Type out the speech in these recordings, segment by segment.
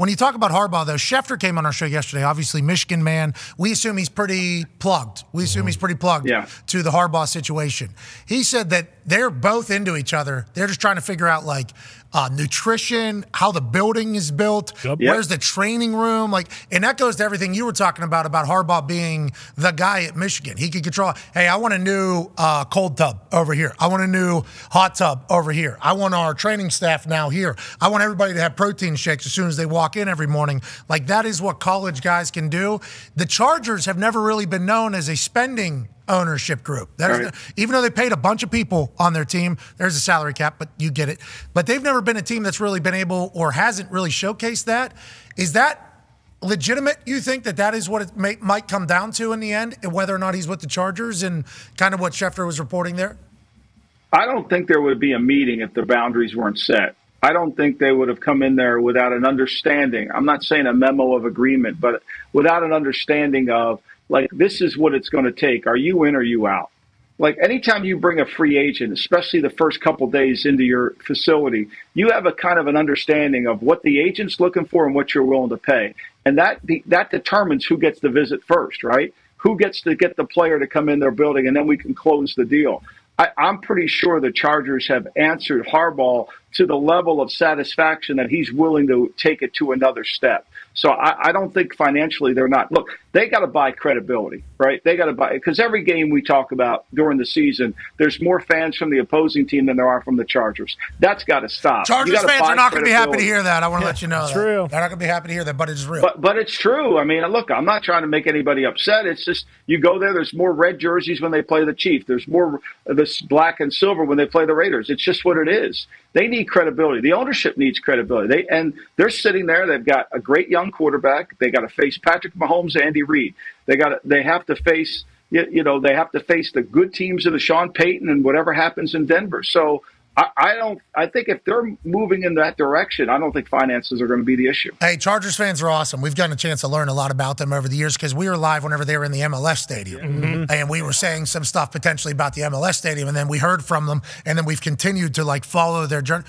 When you talk about Harbaugh, though, Schefter came on our show yesterday. Obviously, Michigan man. We assume he's pretty plugged. To the Harbaugh situation. He said that they're both into each other. They're just trying to figure out, like, nutrition, how the building is built, where's the training room, and that goes to everything you were talking about Harbaugh being the guy at Michigan. He could control, hey, I want a new cold tub over here. I want a new hot tub over here. I want our training staff now here. I want everybody to have protein shakes as soon as they walk in every morning. Like, that is what college guys can do. The Chargers have never really been known as a spending ownership group. Even though they paid a bunch of people on their team, there's a salary cap, but you get it. But they've never been a team that's really been able or hasn't really showcased that. Is that legitimate? You think that is what it might come down to in the end, whether or not he's with the Chargers and kind of what Schefter was reporting there? I don't think there would be a meeting if the boundaries weren't set. I don't think they would have come in there without an understanding. I'm not saying a memo of agreement, but without an understanding of, like, this is what it's going to take. Are you in or are you out? Like, anytime you bring a free agent, especially the first couple days into your facility, you have a kind of an understanding of what the agent's looking for and what you're willing to pay. And that determines who gets the visit first, right? Who gets to get the player to come in their building, and then we can close the deal. I'm pretty sure the Chargers have answered Harbaugh to the level of satisfaction that he's willing to take it to another step. So I don't think financially they're not. Look, they got to buy credibility, right? They got to buy, because every game we talk about during the season, there's more fans from the opposing team than there are from the Chargers. That's got to stop. Chargers fans are not going to be happy to hear that. I want to let you know that. True. They're not going to be happy to hear that, but it's real. But it's true. I mean, look, I'm not trying to make anybody upset. It's just, you go there's more red jerseys when they play the Chiefs. There's more this black and silver when they play the Raiders. It's just what it is. They need credibility. The ownership needs credibility. They're sitting there. They've got a great young quarterback. They got to face Patrick Mahomes, Andy Reid. They have to face they have to face the good teams of the Sean Payton and whatever happens in Denver. So I think if they're moving in that direction, I don't think finances are going to be the issue. Hey, Chargers fans are awesome. We've gotten a chance to learn a lot about them over the years because we were live whenever they were in the MLS stadium. And we were saying some stuff potentially about the MLS stadium, and then we heard from them, and then we've continued to follow their journey.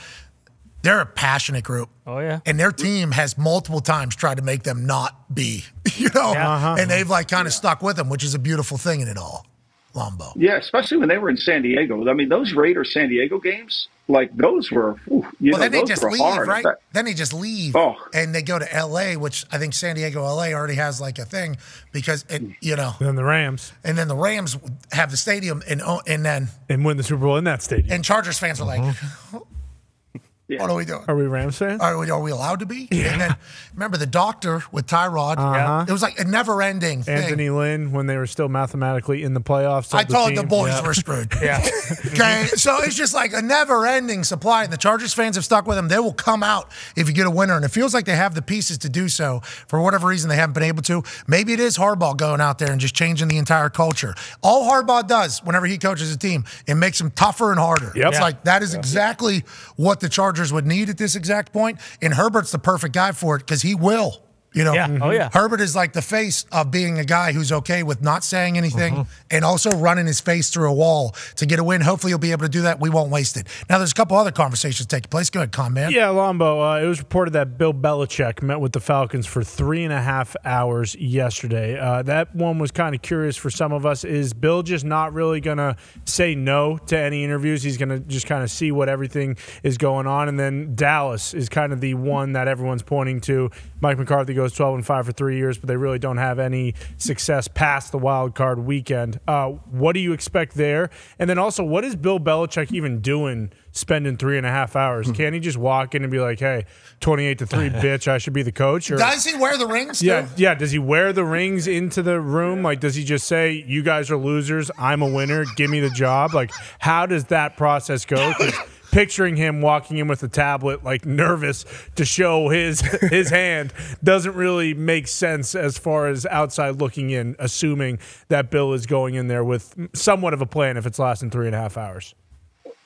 They're a passionate group. Oh, yeah. And their team has multiple times tried to make them not be, and they've kind of stuck with them, which is a beautiful thing in it all. Lombo. Yeah, especially when they were in San Diego. I mean, those Raiders San Diego games, those were, then they just leave, hard. right? Then they just leave, and they go to L.A., which I think San Diego, L.A. already has a thing because, Then the Rams. And then the Rams have the stadium and win the Super Bowl in that stadium. And Chargers fans are like, what are we doing? Are we Rams fans? Are we allowed to be? Yeah. And then remember the doctor with Tyrod. It was like a never-ending thing. Anthony Lynn, when they were still mathematically in the playoffs. I told the boys were screwed. Okay, so it's just like a never-ending supply. And the Chargers fans have stuck with them. They will come out if you get a winner. And it feels like they have the pieces to do so. For whatever reason, they haven't been able to. Maybe it is Harbaugh going out there and just changing the entire culture. All Harbaugh does whenever he coaches a team, it makes them tougher and harder. It's like that is exactly what the Chargers would need at this exact point, and Herbert's the perfect guy for it because he will. Herbert is like the face of being a guy who's okay with not saying anything and also running his face through a wall to get a win. Hopefully he'll be able to do that. We won't waste it. Now there's a couple other conversations taking place. Go ahead, Con Man. Yeah, Lombo. It was reported that Bill Belichick met with the Falcons for 3.5 hours yesterday. That one was kind of curious for some of us. Is Bill just not really going to say no to any interviews? He's going to just kind of see what everything is going on. And then Dallas is kind of the one that everyone's pointing to. Mike McCarthy goes 12-5 for 3 years, but they really don't have any success past the wild card weekend. What do you expect there? And then also, what is Bill Belichick even doing spending 3.5 hours? Can't he just walk in and be like, hey, 28-3, bitch, I should be the coach? Or, does he wear the rings? Yeah. Does he wear the rings into the room? Like, does he just say, you guys are losers, I'm a winner, give me the job? Like, how does that process go? Picturing him walking in with a tablet, nervous to show his hand, doesn't really make sense as far as outside looking in, assuming that Bill is going in there with somewhat of a plan if it's lasting 3.5 hours.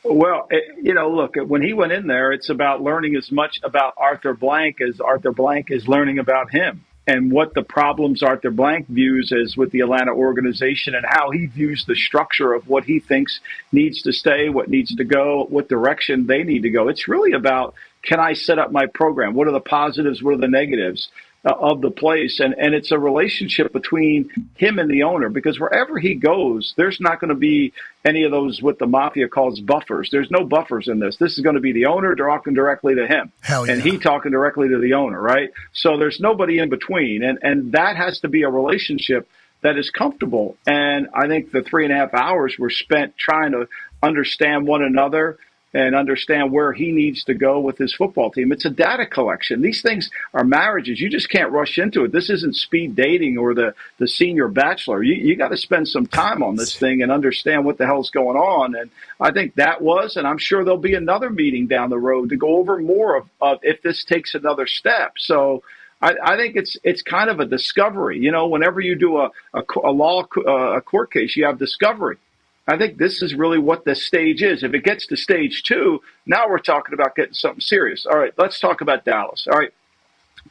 Well, look, when he went in there, it's about learning as much about Arthur Blank as Arthur Blank is learning about him, and what the problems Arthur Blank views as with the Atlanta organization and how he views the structure of what he thinks needs to stay, what needs to go, what direction they need to go. It's really about can I set up my program? What are the positives? What are the negatives of the place? And it's a relationship between him and the owner, because wherever he goes, there's not going to be any of those what the mafia calls buffers. There's no buffers in this. This is going to be the owner talking directly to him, and he talking directly to the owner, right? So there's nobody in between, and that has to be a relationship that is comfortable. And I think the 3.5 hours were spent trying to understand one another and understand where he needs to go with his football team. It's a data collection. These things are marriages. You just can't rush into it. This isn't speed dating or the senior bachelor. You got to spend some time on this thing and understand what the hell's going on. And I think that was, and I'm sure there'll be another meeting down the road to go over more of if this takes another step. So I think it's kind of a discovery. You know, whenever you do a court case, you have discovery. I think this is really what the stage is. If it gets to stage 2, now we're talking about getting something serious. All right, let's talk about Dallas. All right,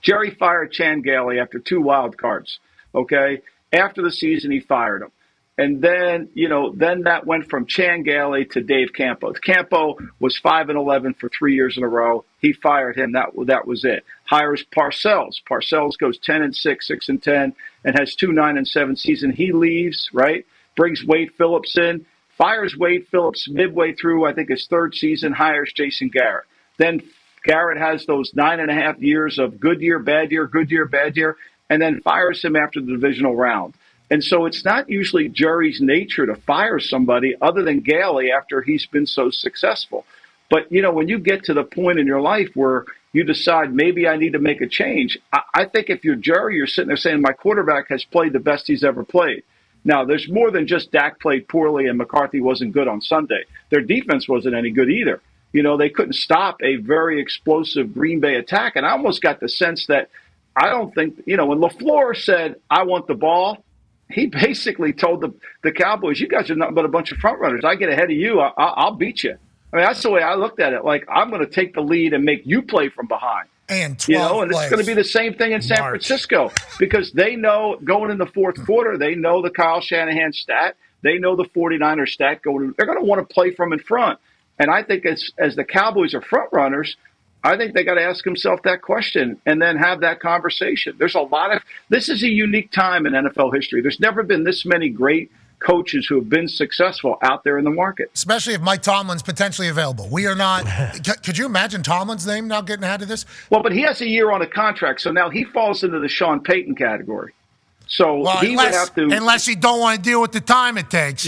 Jerry fired Chan Gailey after 2 wild cards, okay? After the season, he fired him. And then, then that went from Chan Gailey to Dave Campo. Campo was 5-11 for 3 years in a row. He fired him. That was it. Hires Parcells. Parcells goes 10-6, 6-10, and has 2 9-7 season. He leaves, right? Brings Wade Phillips in, fires Wade Phillips midway through, I think, his 3rd season, hires Jason Garrett. Then Garrett has those 9.5 years of good year, bad year, good year, bad year, and then fires him after the divisional round. And so it's not usually Jerry's nature to fire somebody other than Gailey after he's been so successful. But, when you get to the point in your life where you decide maybe I need to make a change, I think if you're Jerry, you're sitting there saying my quarterback has played the best he's ever played. Now, there's more than just Dak played poorly and McCarthy wasn't good on Sunday. Their defense wasn't any good either. They couldn't stop a very explosive Green Bay attack. And I almost got the sense that I don't think, when LaFleur said, I want the ball, he basically told the Cowboys, you guys are nothing but a bunch of front runners. I get ahead of you, I'll beat you. I mean, that's the way I looked at it. Like, I'm going to take the lead and make you play from behind. And 12 and it's going to be the same thing in San Francisco, because they know going in the 4th quarter, they know the Kyle Shanahan stat. They know the 49ers stat. They're going to want to play from in front. And I think as the Cowboys are front runners, I think they got to ask themselves that question and then have that conversation. This is a unique time in NFL history. There's never been this many great coaches who have been successful out there in the market. Especially if Mike Tomlin's potentially available. We are not – could you imagine Tomlin's name now getting added to this? Well, but he has a year on a contract, so now he falls into the Sean Payton category. So he would have to – unless he don't want to deal with the time it takes.